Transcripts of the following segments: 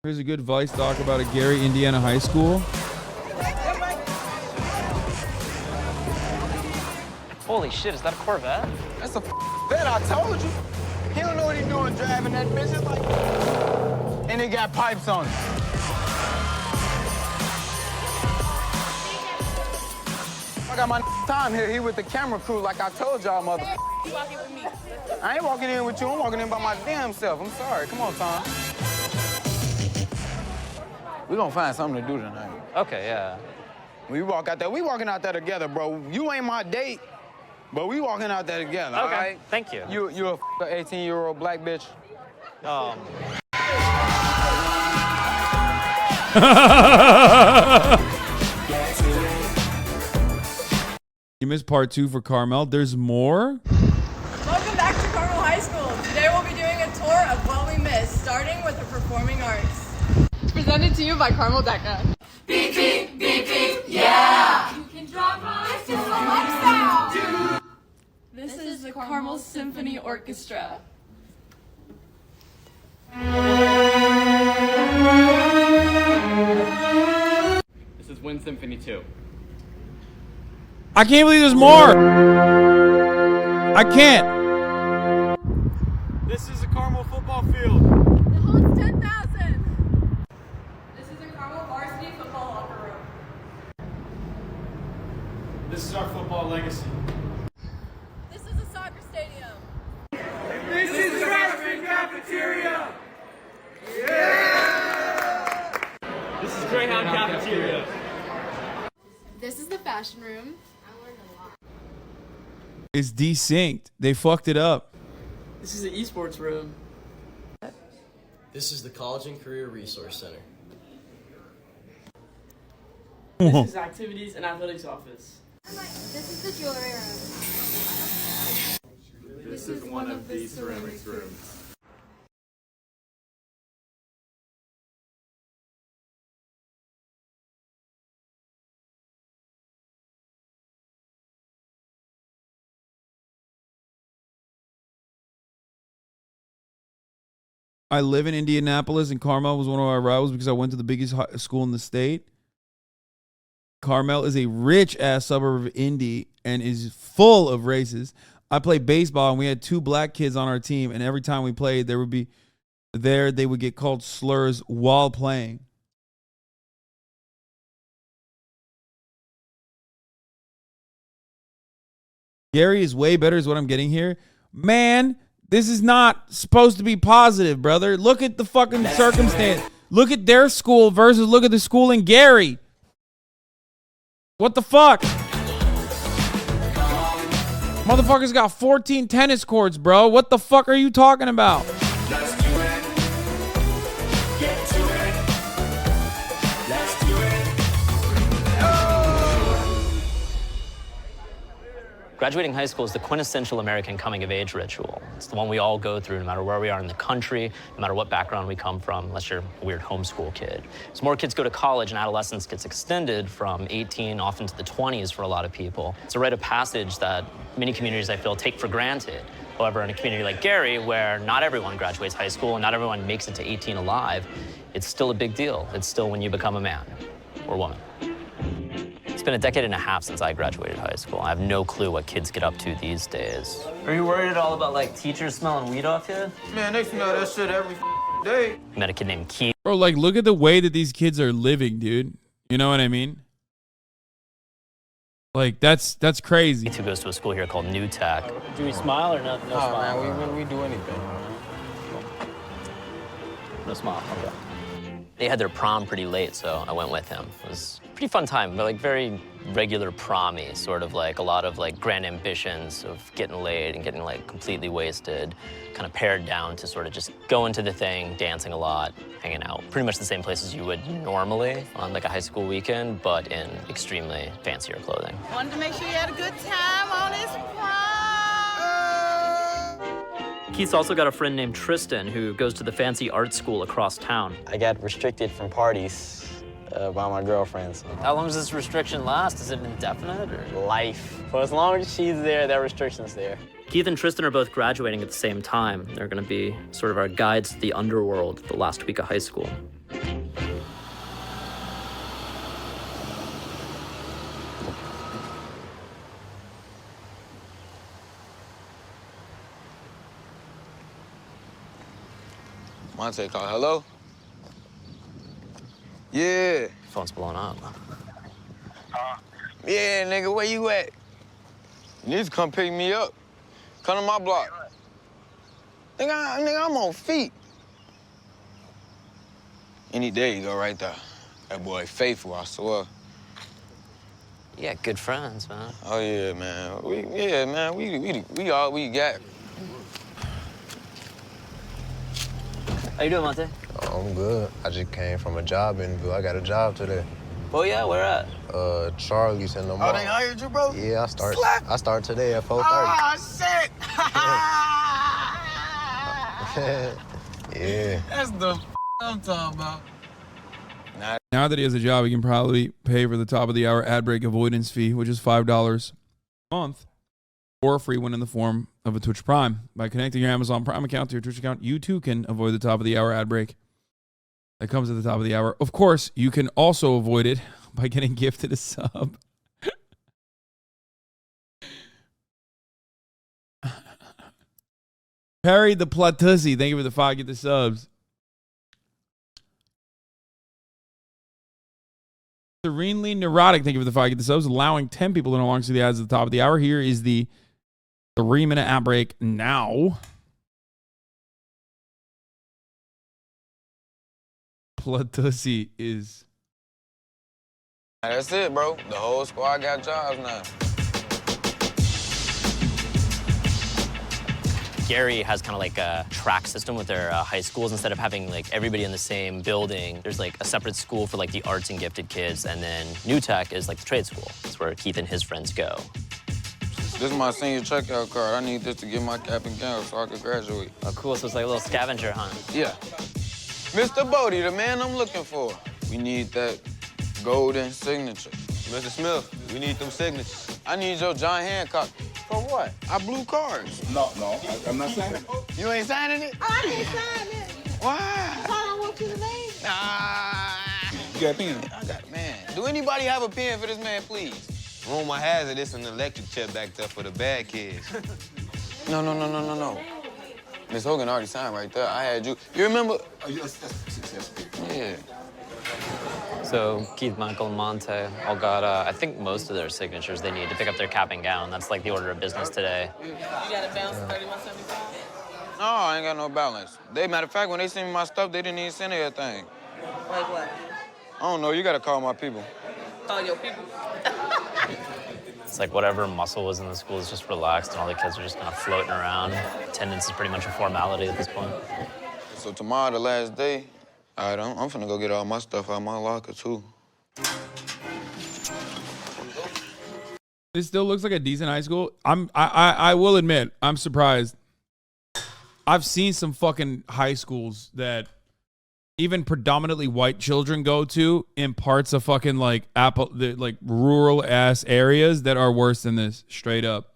Here's a good Vice doc about a Gary, Indiana high school. Holy shit, is that a Corvette? That's a Corvette, I told you. He don't know what he's doing driving that bitch. It's like... And it got pipes on it. I got my time here. He with the camera crew like I told y'all, mother. You walking with me? I ain't walking in with you. I'm walking in by my damn self. I'm sorry. Come on, Tom. We gonna find something to do tonight. Okay, yeah. We walk out there. We walking out there together, bro. You ain't my date, but we walking out there together, Okay, all right? thank you. You a 18-year-old black bitch? You missed part 2 for Carmel. There's more? Welcome back to Carmel High School. Today we'll be doing a tour of what we missed, starting with the performing arts. It's presented to you by Carmel DECA. Beep, beep, beep, beep, yeah! You can drop my sound. This is the Carmel Symphony Orchestra. This is Wind Symphony 2. I can't believe there's more! I can't! This is a Carmel football field. It holds 10,000. This is the Carmel varsity football locker room. This is our football legacy. This is a soccer stadium. This is the freshman cafeteria. Yeah! This is Greyhound cafeteria. This is the fashion room. It's desynced. They fucked it up. This is the esports room. This is the College and Career Resource Center. This is activities and athletics office. This is the jewelry room. This is one of the ceramics rooms. I live in Indianapolis, and Carmel was one of our rivals because I went to the biggest school in the state. Carmel is a rich-ass suburb of Indy and is full of races. I played baseball, and we had 2 black kids on our team, and every time we played, they would get called slurs while playing. Gary is way better is what I'm getting here. Man, this is not supposed to be positive, brother. Look at the fucking circumstance. Look at their school versus look at the school in Gary. What the fuck? Motherfuckers got 14 tennis courts, bro. What the fuck are you talking about? Let's do it. Get to it. Let's do it. Graduating high school is the quintessential American coming-of-age ritual. It's the one we all go through no matter where we are in the country, no matter what background we come from, unless you're a weird homeschool kid. As more kids go to college and adolescence gets extended from 18 off into the 20s for a lot of people, it's a rite of passage that many communities, I feel, take for granted. However, in a community like Gary, where not everyone graduates high school and not everyone makes it to 18 alive, it's still a big deal. It's still when you become a man or woman. It's been a decade and a half since I graduated high school. I have no clue what kids get up to these days. Are you worried at all about like teachers smelling weed off you? Man, they smell that shit every day. I met a kid named Keith. Bro, like, look at the way that these kids are living, dude. You know what I mean? Like, that's crazy. Who goes to a school here called New Tech. Do we smile or no smile? Man, we do anything, man. No smile, okay. They had their prom pretty late, so I went with him. It was a pretty fun time, but like very regular prom-y, sort of like a lot of like grand ambitions of getting laid and getting like completely wasted, kind of pared down to sort of just going to the thing, dancing a lot, hanging out. Pretty much the same places you would normally on like a high school weekend, but in extremely fancier clothing. Wanted to make sure you had a good time on his prom. Keith's also got a friend named Tristan who goes to the fancy art school across town. I got restricted from parties by my girlfriend. So. How long does this restriction last? Is it indefinite or? Life. For as long as she's there, that restriction's there. Keith and Tristan are both graduating at the same time. They're gonna be sort of our guides to the underworld the last week of high school. Monte called. Hello? Yeah. Phone's blowing up. Yeah, nigga, where you at? You need to come pick me up. Come to my block. Nigga, I'm on feet. Any day you go right there. That boy faithful, I swear. Yeah, good friends, man. Oh yeah, man. We all we got. How you doing, Monte? Oh, I'm good. I just came from a job interview. I got a job today. Oh yeah, where at? Charlie's in the mall. Oh, they hired you, bro? Yeah, Slap. I start today at 4:30. Oh, shit! Yeah. That's the I'm talking about. Now that he has a job, he can probably pay for the top of the hour ad break avoidance fee, which is $5 a month, or a free one in the form of a Twitch Prime. By connecting your Amazon Prime account to your Twitch account, you too can avoid the top of the hour ad break that comes at the top of the hour. Of course, you can also avoid it by getting gifted a sub. Perry the Platussy, thank you for the 5. Get the subs. Serenely Neurotic, thank you for the 5. Get the subs. Allowing 10 people to no longer see the ads at the top of the hour. Here is the 3-minute ad break now. Platussy is... That's it, bro. The whole squad got jobs now. Gary has kind of like a track system with their high schools. Instead of having like everybody in the same building, there's like a separate school for like the arts and gifted kids, and then New Tech is like the trade school. That's where Keith and his friends go. This is my senior checkout card. I need this to get my cap and gown so I can graduate. Oh, cool. So it's like a little scavenger hunt. Yeah. Mr. Bodie, the man I'm looking for. We need that golden signature. Mr. Smith, we need them signatures. I need your John Hancock. For what? I blew cards. No, I'm not signing it. You ain't signing it? I didn't sign it. Why? I thought I want you to name. Nah. You got a pen? I got, man. Do anybody have a pen for this man, please? Rumor has it it's an electric chair back there for the bad kids. No. Miss Hogan already signed right there. I had you. You remember? Oh, yes. Yeah. So Keith, Michael, and Monte all got, I think, most of their signatures they need to pick up their cap and gown. That's like the order of business today. You got a bounce 3175? No, I ain't got no balance. Matter of fact, when they sent me my stuff, they didn't even send everything. Like what? I don't know. You gotta call my people. Call your people. It's like whatever muscle was in the school is just relaxed, and all the kids are just kind of floating around. Attendance is pretty much a formality at this point. So tomorrow, the last day, all right, I'm finna go get all my stuff out of my locker, too. This still looks like a decent high school. I will admit, I'm surprised. I've seen some fucking high schools that even predominantly white children go to in parts of fucking like rural ass areas that are worse than this, straight up.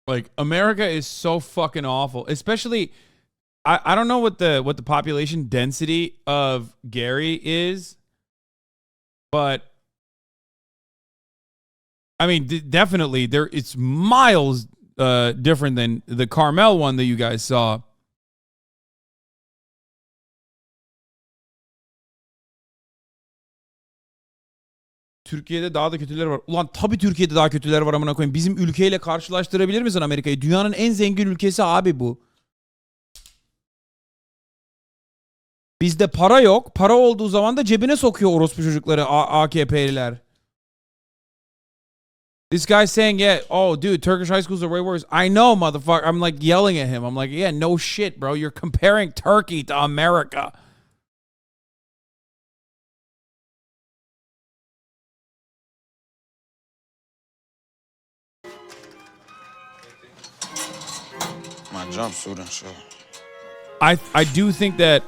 Like, America is so fucking awful, especially. I don't know what the population density of Gary is, but I mean, definitely it's miles different than the Carmel one that you guys saw. Türkiye'de daha da kötüleri var. Ulan tabii Türkiye'de daha kötüleri var amına koyayım. Bizim ülkeyle karşılaştırabilir misin Amerika'yı? Dünyanın en zengin ülkesi abi bu. Bizde para yok. Para olduğu zaman da cebine sokuyor orospu çocukları AKP'liler. This guy's saying, yeah, oh, dude, Turkish high schools are way worse. I know, motherfucker. I'm like yelling at him. I'm like, yeah, no shit, bro. You're comparing Turkey to America. My jumpsuit and shit. I do think that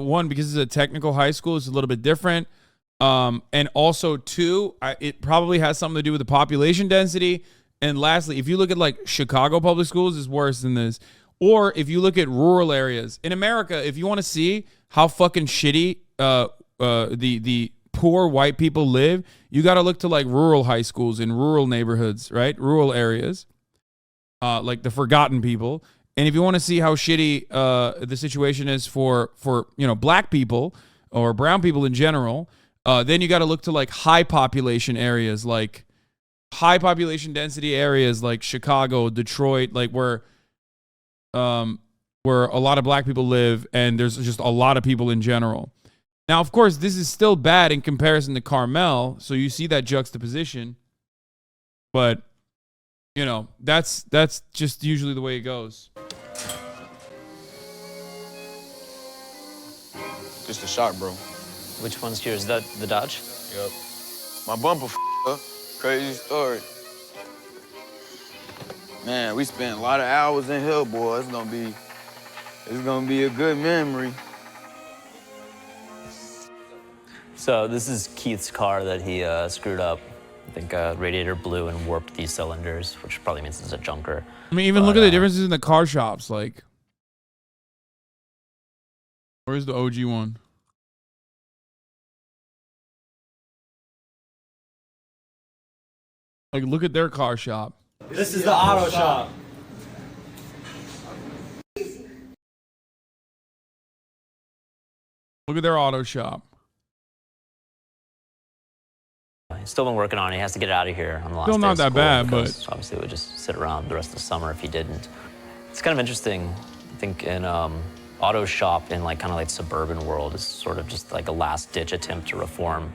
one, because it's a technical high school, it's a little bit different. And also two, it probably has something to do with the population density. And lastly, if you look at like Chicago public schools, it's worse than this. Or if you look at rural areas in America, if you want to see how fucking shitty the poor white people live, you got to look to like rural high schools in rural neighborhoods, right? Rural areas, like the forgotten people. And if you want to see how shitty the situation is for black people or brown people in general, then you got to look to like high population areas, like high population density areas like Chicago, Detroit, like where a lot of black people live, and there's just a lot of people in general. Now, of course, this is still bad in comparison to Carmel, so you see that juxtaposition. But, that's just usually the way it goes. Just a shot, bro. Which one's yours? The Dodge? Yep. My bumper up. Crazy story. Man, we spent a lot of hours in here, boy. It's gonna be a good memory. So this is Keith's car that he screwed up. I think radiator blew and warped these cylinders, which probably means it's a junker. I mean, even look at the differences in the car shops. Like, where's the OG one? Like, look at their car shop. This is the auto shop. Look at their auto shop. He's still been working on it. He has to get it out of here on the last Still day not of that school bad, because but obviously it would just sit around the rest of the summer if he didn't. It's kind of interesting. I think in auto shop in kind of suburban world is sort of just like a last ditch attempt to reform,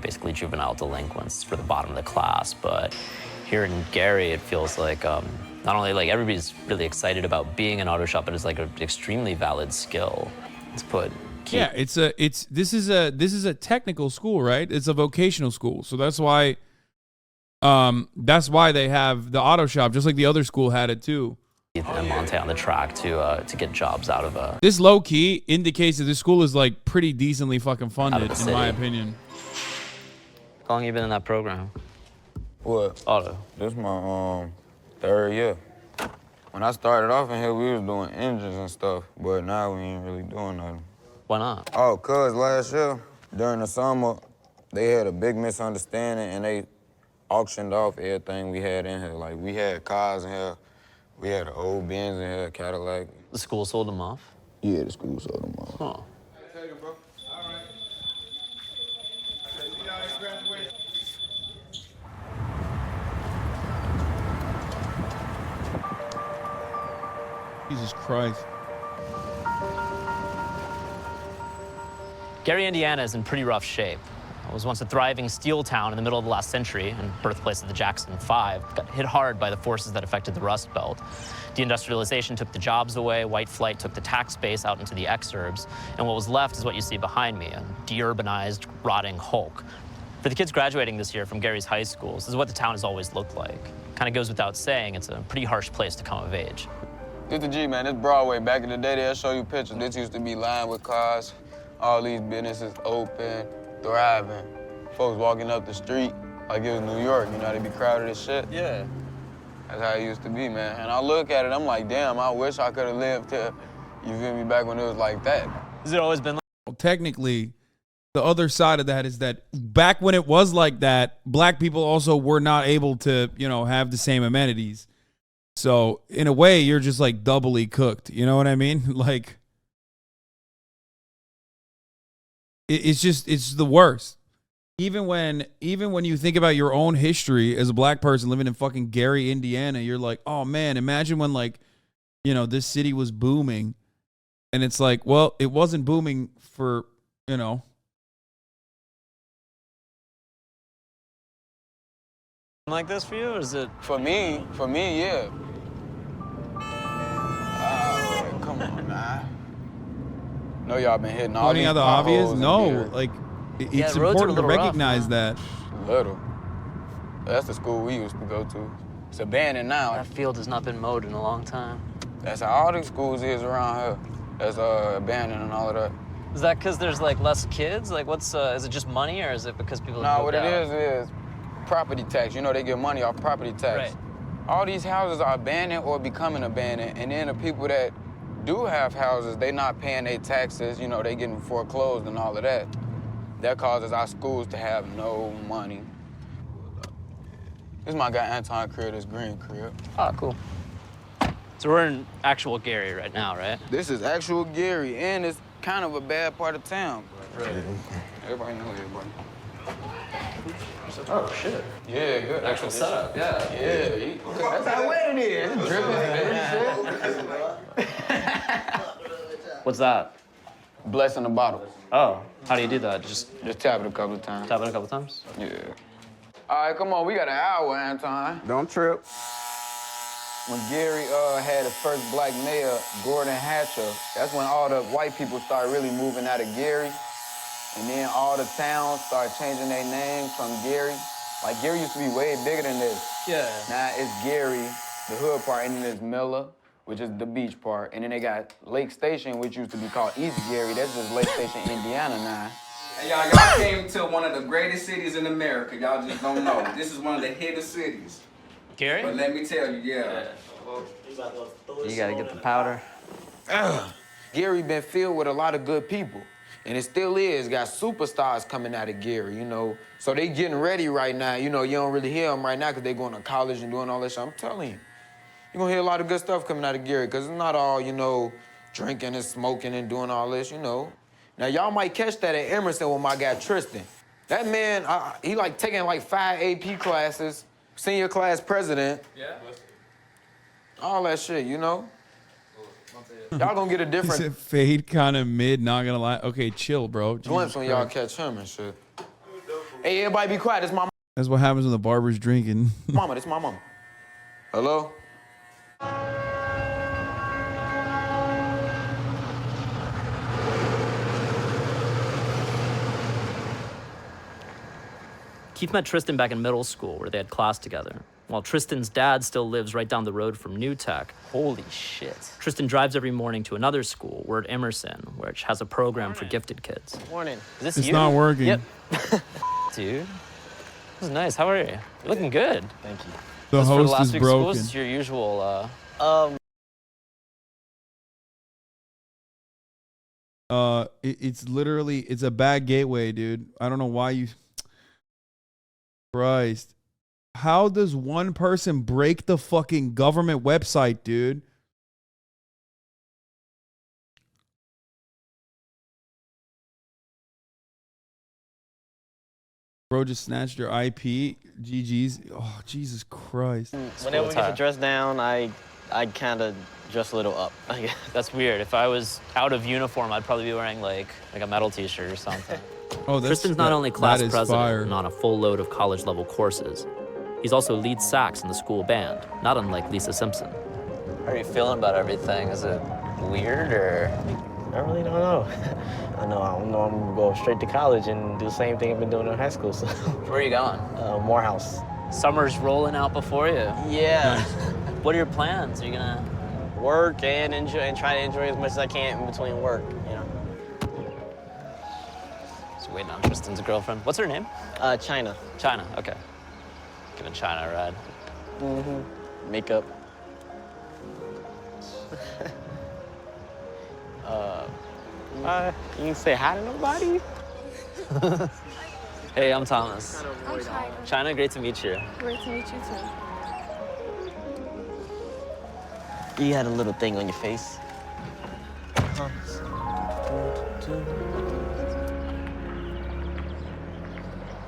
basically juvenile delinquents for the bottom of the class. But here in Gary, it feels like not only everybody's really excited about being an auto shop, but it's like an extremely valid skill. Let's put. Yeah, this is a technical school, right? It's a vocational school, so that's why they have the auto shop, just like the other school had it too. And Monte on the track to get jobs out of this low key indicates that this school is like pretty decently fucking funded, in my opinion. How long have you been in that program? What? Auto. This is my third year. When I started off in here, we was doing engines and stuff, but now we ain't really doing nothing. Why not? Oh, cause last year, during the summer, they had a big misunderstanding and they auctioned off everything we had in here. Like, we had cars in here, we had an old Benz in here, Cadillac. The school sold them off? Yeah, the school sold them off. Huh. Jesus Christ. Gary, Indiana is in pretty rough shape. It was once a thriving steel town in the middle of the last century and birthplace of the Jackson 5. Got hit hard by the forces that affected the Rust Belt. Deindustrialization took the jobs away, white flight took the tax base out into the exurbs, and what was left is what you see behind me, a deurbanized, rotting hulk. For the kids graduating this year from Gary's high schools, this is what the town has always looked like. Kind of goes without saying, it's a pretty harsh place to come of age. This the G, man. This Broadway. Back in the day, they'll show you pictures. This used to be lined with cars. All these businesses open, thriving. Folks walking up the street like it was New York. They be crowded as shit. Yeah. That's how it used to be, man. And I look at it, I'm like, damn, I wish I could have lived to, you feel me, back when it was like that. Has it always been like? Well, technically, the other side of that is that back when it was like that, black people also were not able to, have the same amenities. So in a way, you're just like doubly cooked. You know what I mean? Like, it's the worst. Even when you think about your own history as a black person living in fucking Gary, Indiana, you're like, oh man, imagine when this city was booming. And it's like, well, it wasn't booming for, Like this for you, or is it? For me, yeah. Come on, nah. Know y'all been hitting all pointing these out the obvious? potholes in No, here. like Yeah, it's the roads are a important to little rough, recognize man. that. Little. That's the school we used to go to. It's abandoned now. That field has not been mowed in a long time. That's how all these schools is around here. That's abandoned and all of that. Is that because there's less kids? Like, what's is it just money, or is it because people? No, what it is property tax. They get money off property tax. Right. All these houses are abandoned or becoming abandoned, and then the people that do have houses, they not paying their taxes. They getting foreclosed and all of that. That causes our schools to have no money. This is my guy Anton crib, this green crib. Ah, cool. So we're in actual Gary right now, right? This is actual Gary, and it's kind of a bad part of town. Right. Everybody know everybody. Oh, shit. Yeah, good. Actual setup, yeah. Yeah. That's how wet it is. What's that? Blessing the bottle. Oh, how do you do that? Just tap it a couple of times. Tap it a couple times? Yeah. All right, come on. We got an hour, Anton. Don't trip. When Gary had his first black mayor, Gordon Hatcher, that's when all the white people started really moving out of Gary. And then all the towns started changing their names from Gary. Like, Gary used to be way bigger than this. Yeah. Now it's Gary, the hood part, and then there's Miller, which is the beach part. And then they got Lake Station, which used to be called East Gary. That's just Lake Station, Indiana now. Hey, y'all came to one of the greatest cities in America. Y'all just don't know. This is one of the hidden cities. Gary? But let me tell you, yeah. You gotta get the powder. Gary been filled with a lot of good people. And it still is. Got superstars coming out of Gary, you know. So they getting ready right now. You know, you don't really hear them right now because they going to college and doing all this shit. I'm telling you. You're going to hear a lot of good stuff coming out of Gary because it's not all, you know, drinking and smoking and doing all this, you know. Now, y'all might catch that at Emerson with my guy Tristan. That man, he like taking like 5 AP classes, senior class president. Yeah. All that shit, you know. Y'all gonna get a different... Is it fade kind of mid, not gonna lie? Okay, chill, bro. glimpse when y'all catch him and shit. Hey, everybody be quiet. It's my mama. That's what happens when the barber's drinking. Mama, this is my mama. Hello? Keith met Tristan back in middle school where they had class together, while Tristan's dad still lives right down the road from New Tech. Holy shit. Tristan drives every morning to another school, we're at Emerson, which has a program for gifted kids. Morning. Is this It's you? not working. Yep. Dude, this is nice. How are you? You're looking good. Thank you. The This for the host last is week's school? broken. This is your usual, It's literally, it's a bad gateway, dude. I don't know why you... Christ. How does one person break the fucking government website, dude? Bro just snatched your IP. GG's. Oh, Jesus Christ. Whenever we get the dress down, I kind of dress a little up. That's weird. If I was out of uniform, I'd probably be wearing like a metal t-shirt or something. Oh, Tristan's not only class president fire. and on a full load of college-level courses, he's also lead sax in the school band, not unlike Lisa Simpson. How are you feeling about everything? Is it weird or? I really don't know. I know I'm gonna go straight to college and do the same thing I've been doing in high school. So. Where are you going? Morehouse. Summer's rolling out before you. Yeah. What are your plans? Are you gonna work and enjoy and try to enjoy as much as I can in between work, you know. Just waiting on Tristan's girlfriend. What's her name? China. China, okay. Giving China a ride. Mm-hmm. Makeup. You can say hi to nobody? Hey, I'm Thomas. I'm China. China, great to meet you. Great to meet you too. You had a little thing on your face.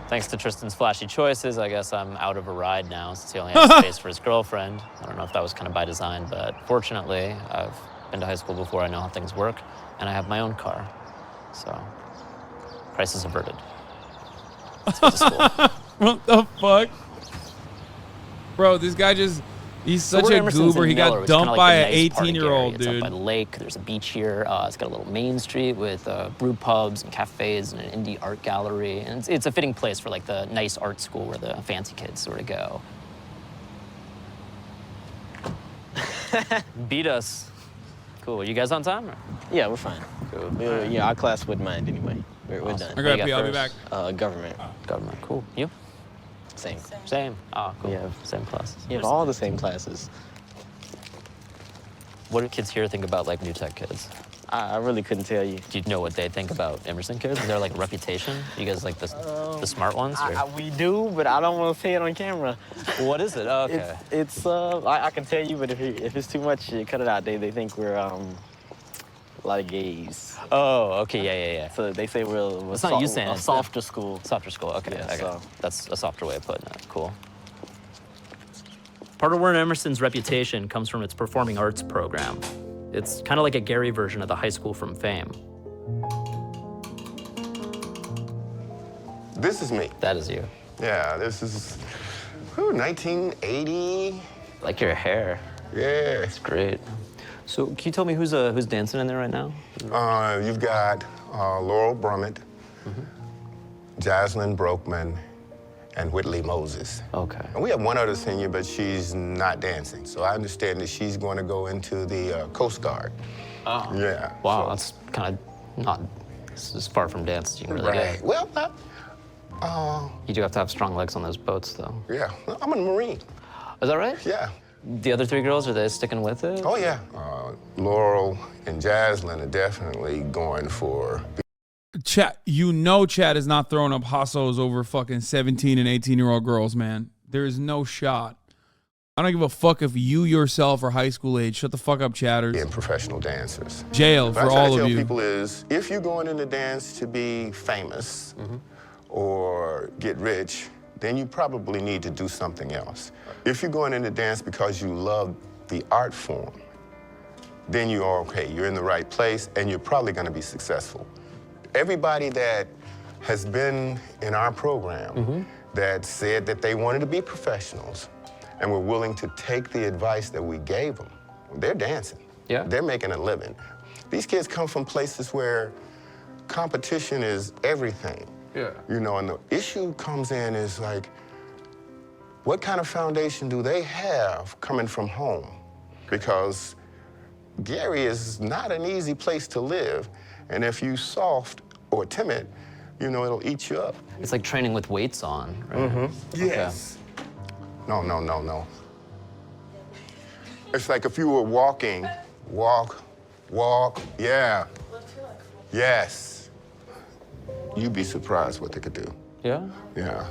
Thanks to Tristan's flashy choices, I guess I'm out of a ride now since he only has space for his girlfriend. I don't know if that was kind of by design, but fortunately, I've been to high school before. I know how things work, and I have my own car. So, crisis averted. Let's go to school. What the fuck? Bro, this guy just... He's such a goober. He got dumped by an 18-year-old, dude. It's up by the lake. There's a beach here. It's got a little main street with brew pubs and cafes and an indie art gallery. And it's a fitting place for like the nice art school where the fancy kids sort of go. Beat us. Cool. You guys on time? Or? Yeah, we're fine. Cool. Yeah, our class wouldn't mind anyway. We're Awesome. done. I gotta pee. I'll be back. Government. Government. Cool. You? Same. Same. Oh, cool. We have same classes. You have all the same classes. What do kids here think about like New Tech kids? I really couldn't tell you. Do you know what they think about Emerson kids? Is there like a reputation? You guys like the smart ones? Or? We do, but I don't want to say it on camera. What is it? Oh, okay. I can tell you, but if it's too much, you cut it out. They think we're a lot of gays. Oh, okay, yeah. So they say we're it's not you saying a softer school. Softer school, okay, Yeah, okay. so. That's a softer way of putting it. Cool. Part of Warren Emerson's reputation comes from its performing arts program. It's kind of like a Gary version of the High School from Fame. This is me. That is you. Yeah, this is 1980. Like your hair. Yeah. It's great. So can you tell me who's dancing in there right now? You've got Laurel Brummett, Jaslyn Brokeman, and Whitley Moses. Okay. And we have one other senior, but she's not dancing. So I understand that she's going to go into the Coast Guard. Oh. Yeah. Wow, so. that's kind of not as far from dance as you can really Right. get. Well, you do have to have strong legs on those boats, though. Yeah, I'm a Marine. Is that right? Yeah. The other three girls, are they sticking with it? Oh, yeah. Laurel and Jaslyn are definitely going for... Chad is not throwing up hossos over fucking 17 and 18-year-old girls, man. There is no shot. I don't give a fuck if you yourself are high school age. Shut the fuck up, chatters. And professional dancers. Jail for all of you. What I try to tell people is, if you're going into dance to be famous or get rich, then you probably need to do something else. If you're going into dance because you love the art form, then you are okay. You're in the right place, and you're probably going to be successful. Everybody that has been in our program that said that they wanted to be professionals and were willing to take the advice that we gave them, they're dancing. Yeah. They're making a living. These kids come from places where competition is everything. Yeah. You know, and the issue comes in is like, what kind of foundation do they have coming from home? Because Gary is not an easy place to live. And if you soft or timid, you know, it'll eat you up. It's like training with weights on, right? Yes. Okay. No. It's like if you were walking, walk, yeah. Yes. You'd be surprised what they could do. Yeah? Yeah.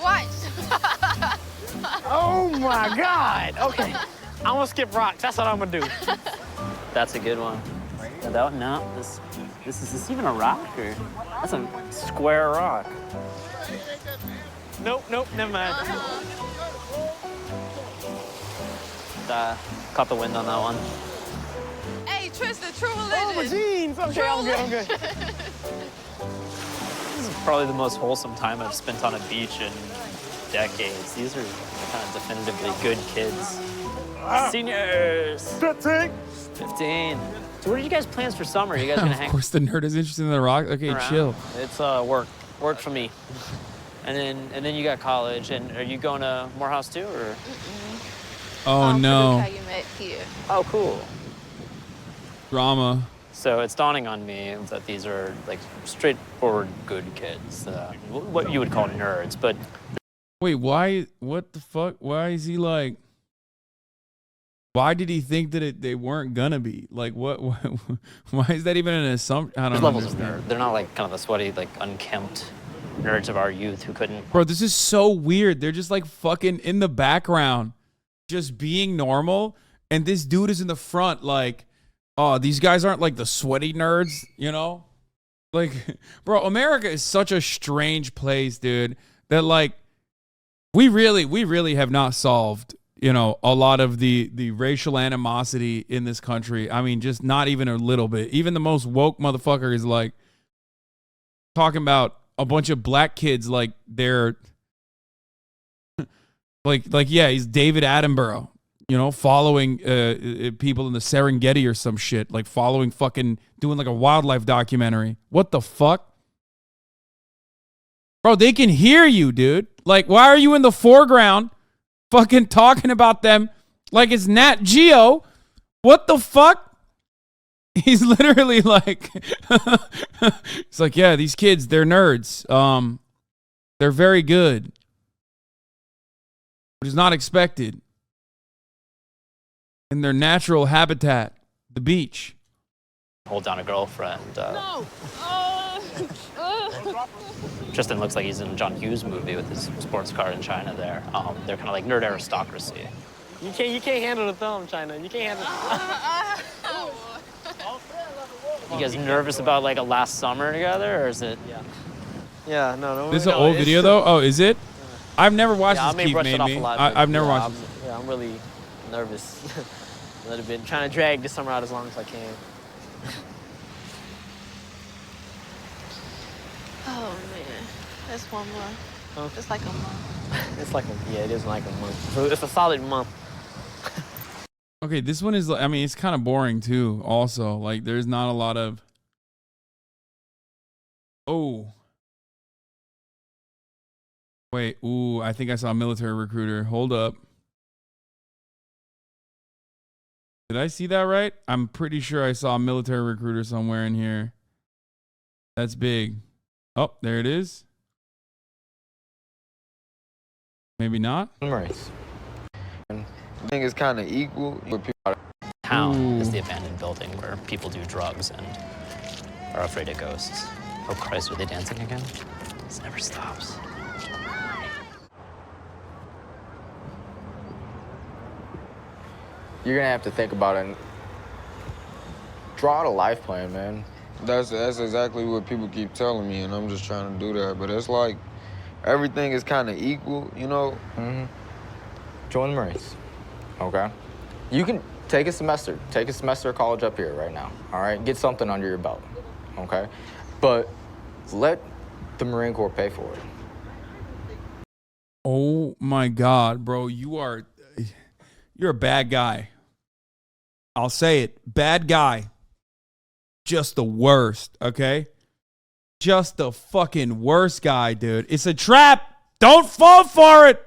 Watch. Oh my God. Okay. I'm gonna skip rocks. That's what I'm gonna do. That's a good one. No, is this even a rock or? That's a square rock. Nope, never mind. Caught the wind on that one. Hey, Tristan, true religion. Oh, my jeans. Okay, I'm good. This is probably the most wholesome time I've spent on a beach in decades. These are kind of definitively good kids. Seniors. 15. So what are you guys' plans for summer? Are you guys gonna hang Of course, the nerd is interested in the rock. Okay, around? chill. It's work for me. And then you got college. And are you going to Morehouse too, or? Oh no. How you met here. Oh, cool. Drama. So it's dawning on me that these are like straightforward good kids, what you would call nerds, but. Wait, why? What the fuck? Why is he like? Why did he think that they weren't gonna be? Like, what? Why is that even an assumption? I don't know. There's levels of nerd. They're not like kind of the sweaty, like unkempt nerds of our youth who couldn't. Bro, this is so weird. They're just like fucking in the background, just being normal, and this dude is in the front, like, oh, these guys aren't like the sweaty nerds, you know? Like, bro, America is such a strange place, dude. That like, we really have not solved, you know, a lot of the racial animosity in this country. I mean, just not even a little bit. Even the most woke motherfucker is like talking about a bunch of black kids like they're like yeah, he's David Attenborough, you know, following people in the Serengeti or some shit, like following fucking doing like a wildlife documentary. What the fuck? Bro, they can hear you, dude. Like, why are you in the foreground fucking talking about them like it's Nat Geo? What the fuck? He's literally like, it's like, yeah, these kids, they're nerds. They're very good, which is not expected. in their natural habitat, the beach. Hold down a girlfriend. Tristan looks like he's in a John Hughes movie with his sports car in China there. They're kind of like nerd aristocracy. You can't handle the thumb, China. You can't handle You guys nervous about like a last summer together, or is it? Yeah, no. This is an old video though? Oh, is it? I've never watched this. Keith made me. I've never watched this. Yeah, I'm really nervous. A little bit. Trying to drag this summer out as long as I can. Oh man, that's 1 month. Huh? It's like a month. It's like it is like a month. It's a solid month. Okay, this one is, I mean, it's kind of boring too, also. Like, there's not a lot of... Oh. Wait, ooh, I think I saw a military recruiter. Hold up. Did I see that right? I'm pretty sure I saw a military recruiter somewhere in here. That's big. Oh, there it is. Maybe not. Right. I think it's kind of equal. But Town is the abandoned building where people do drugs and are afraid of ghosts. Oh Christ, are they dancing again? This never stops. You're gonna have to think about it. And draw out a life plan, man. That's exactly what people keep telling me, and I'm just trying to do that. But it's like everything is kind of equal, you know? Mm-hmm. Join the Marines, okay? You can take a semester of college up here right now, all right? Get something under your belt, okay? But let the Marine Corps pay for it. Oh my God, bro. You're a bad guy. I'll say it. Bad guy. Just the worst, okay? Just the fucking worst guy, dude. It's a trap. Don't fall for it.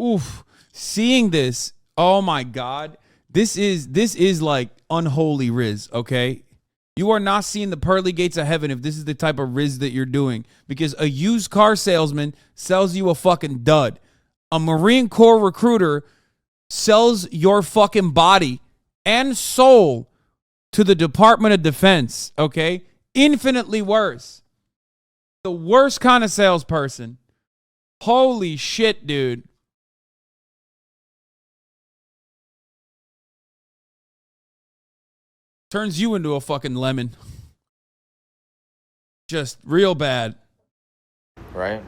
Oof. Seeing this, oh my God. This is like unholy Riz, okay? You are not seeing the pearly gates of heaven if this is the type of Riz that you're doing. Because a used car salesman sells you a fucking dud. A Marine Corps recruiter sells your fucking body and soul to the Department of Defense, okay? Infinitely worse. The worst kind of salesperson. Holy shit, dude. Turns you into a fucking lemon. Just real bad. Right?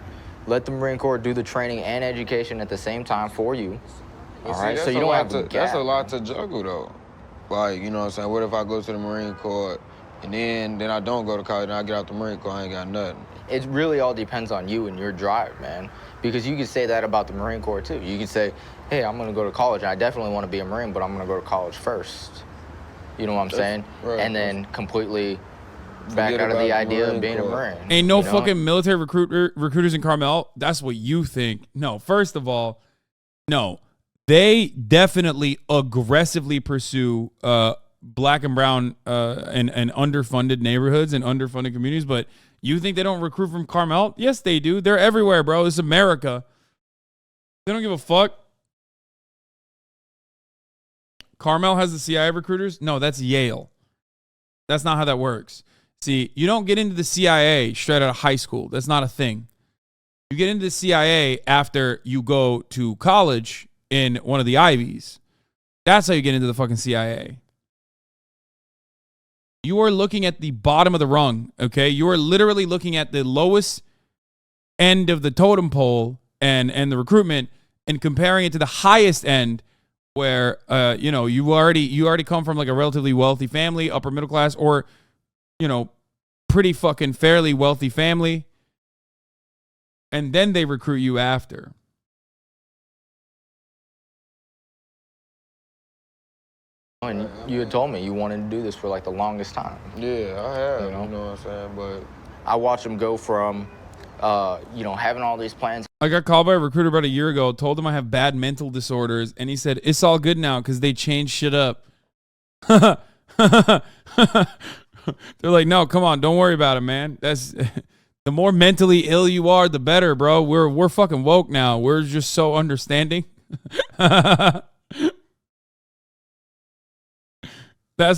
Let the Marine Corps do the training and education at the same time for you. Well, all right? see, So you don't have to. That's a lot to juggle, though. Like, you know what I'm saying? What if I go to the Marine Corps and then I don't go to college and I get out the Marine Corps, I ain't got nothing? It really all depends on you and your drive, man. Because you could say that about the Marine Corps, too. You could say, hey, I'm going to go to college, and I definitely want to be a Marine, but I'm going to go to college first. You know what I'm saying? Right. And then completely back out of the idea of being a Marine. Ain't no fucking military recruiters in Carmel. That's what you think. No, first of all, no. They definitely aggressively pursue black and brown and underfunded neighborhoods and underfunded communities. But you think they don't recruit from Carmel? Yes, they do. They're everywhere, bro. It's America. They don't give a fuck. Carmel has the CIA recruiters? No, that's Yale. That's not how that works. See, you don't get into the CIA straight out of high school. That's not a thing. You get into the CIA after you go to college in one of the Ivies. That's how you get into the fucking CIA. You are looking at the bottom of the rung, okay? You are literally looking at the lowest end of the totem pole and the recruitment and comparing it to the highest end where, you already come from like a relatively wealthy family, upper middle class, or, pretty fucking fairly wealthy family. And then they recruit you after. And you had told me you wanted to do this for like the longest time. Yeah, I have, you know what I'm saying? But I watched them go from, having all these plans. I got called by a recruiter about a year ago, told him I have bad mental disorders, and he said, it's all good now because they changed shit up. They're like, no, come on, don't worry about it, man. The more mentally ill you are, the better, bro. We're fucking woke now. We're just so understanding. That's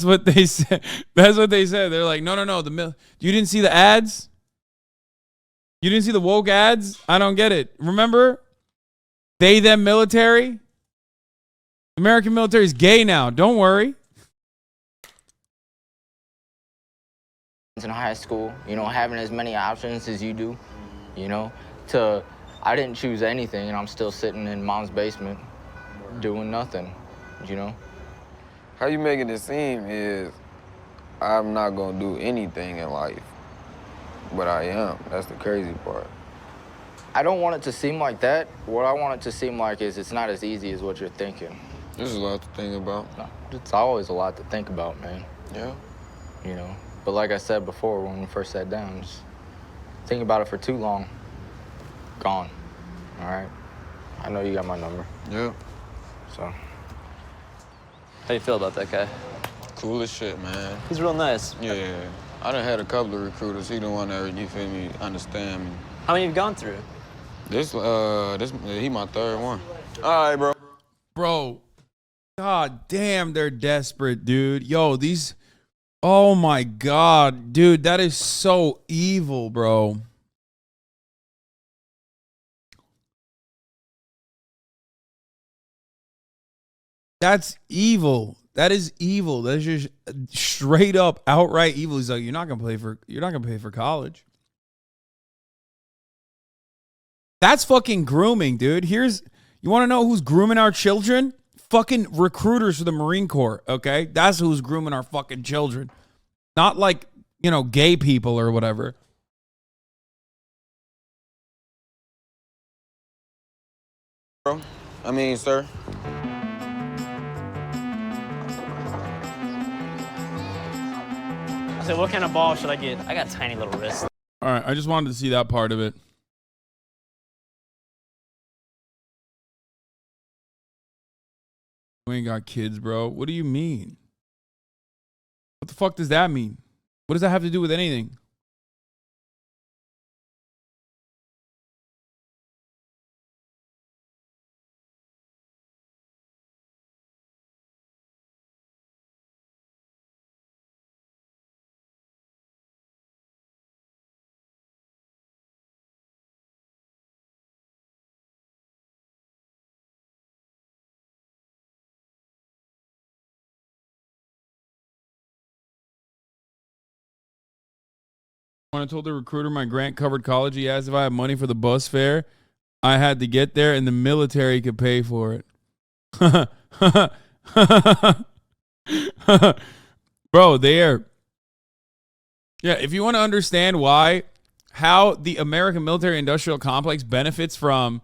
what they said. That's what they said. They're like, no. You didn't see the ads? You didn't see the woke ads? I don't get it. Remember? They, them military? American military is gay now. Don't worry. In high school, you know, having as many options as you do, you know, I didn't choose anything and I'm still sitting in mom's basement doing nothing, you know. How you making it seem is I'm not gonna do anything in life, but I am. That's the crazy part. I don't want it to seem like that. What I want it to seem like is it's not as easy as what you're thinking. There's a lot to think about. No, it's always a lot to think about, man. Yeah. You know, but like I said before when we first sat down, just think about it for too long. Gone. All right? I know you got my number. Yeah. So. How do you feel about that guy? Cool as shit, man. He's real nice. Yeah. I done had a couple of recruiters. He the one that, you feel me, understand me. How many have you gone through? He my third one. All right, bro. Bro. God damn, they're desperate, dude. Yo, these... Oh, my God. Dude, that is so evil, bro. That's evil. That is evil. That's just straight up, outright evil. He's like, you're not gonna pay for college. That's fucking grooming, dude. You want to know who's grooming our children? Fucking recruiters for the Marine Corps, okay? That's who's grooming our fucking children. Not like, you know, gay people or whatever. Bro, sir. I said, what kind of ball should I get? I got tiny little wrists. All right, I just wanted to see that part of it. You ain't got kids, bro. What do you mean? What the fuck does that mean? What does that have to do with anything? When I told the recruiter my grant covered college, he asked if I had money for the bus fare. I had to get there and the military could pay for it. Bro, there. Yeah, if you want to understand how the American military industrial complex benefits from,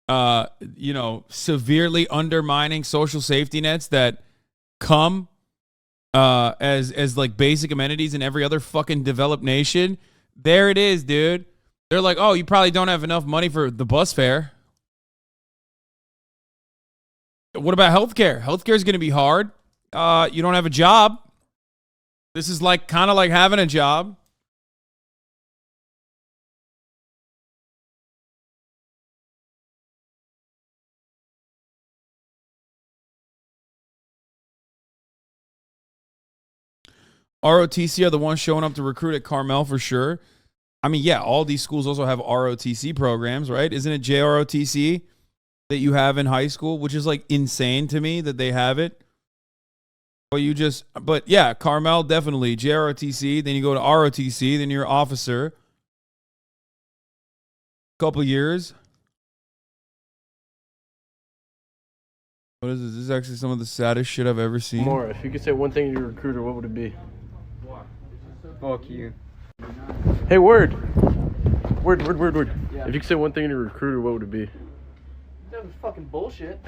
severely undermining social safety nets that come as like basic amenities in every other fucking developed nation. There it is, dude. They're like, oh, you probably don't have enough money for the bus fare. What about healthcare? Healthcare is going to be hard. You don't have a job. This is like kind of like having a job. ROTC are the ones showing up to recruit at Carmel for sure. I mean, yeah, all these schools also have ROTC programs, right? Isn't it JROTC that you have in high school, which is like insane to me that they have it. But yeah, Carmel, definitely. JROTC, then you go to ROTC, then you're officer. Couple years. What is this? This is actually some of the saddest shit I've ever seen. More, if you could say one thing to your recruiter, what would it be? Fuck you. Hey, word. Word. Yeah. If you could say one thing to your recruiter, what would it be? That was fucking bullshit.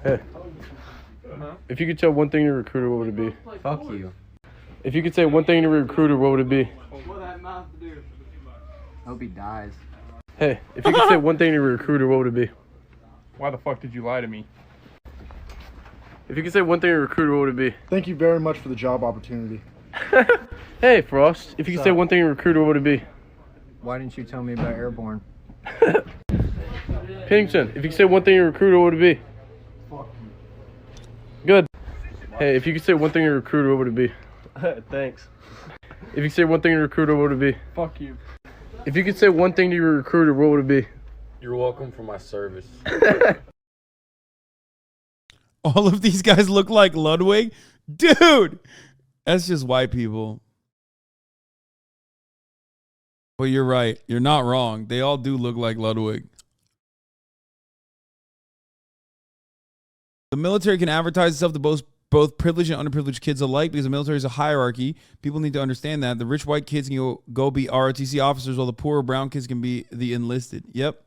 Hey. If you could tell one thing to your recruiter, what would it be? Fuck you. If you could say one thing to your recruiter, what would it be? What that mouth do? Hope he dies. Hey, if you could say one thing to your recruiter, what would it be? Why the fuck did you lie to me? If you could say one thing to your recruiter, what would it be? Thank you very much for the job opportunity. Hey, Frost. If you could say one thing to your recruiter, what would it be? Why didn't you tell me about airborne? Pennington, if you could say one thing you're a recruiter, what would it be? Good. Hey, if you could say one thing you're a recruiter, what would it be? Thanks. If you could say one thing you're a recruiter, what would it be? Fuck you. If you could say one thing to your recruiter, what would it be? You're welcome for my service. All of these guys look like Ludwig? Dude! That's just white people. But you're right. You're not wrong. They all do look like Ludwig. The military can advertise itself to both privileged and underprivileged kids alike because the military is a hierarchy. People need to understand that. The rich white kids can go be ROTC officers while the poor brown kids can be the enlisted. Yep.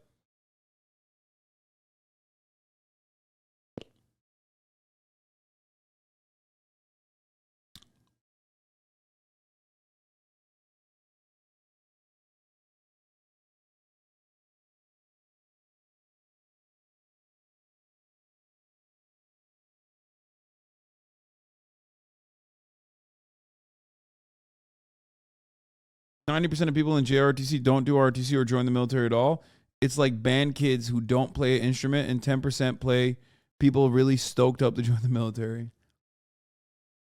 %90 of people in JROTC don't do ROTC or join the military at all. It's like band kids who don't play an instrument, and 10% play people really stoked up to join the military.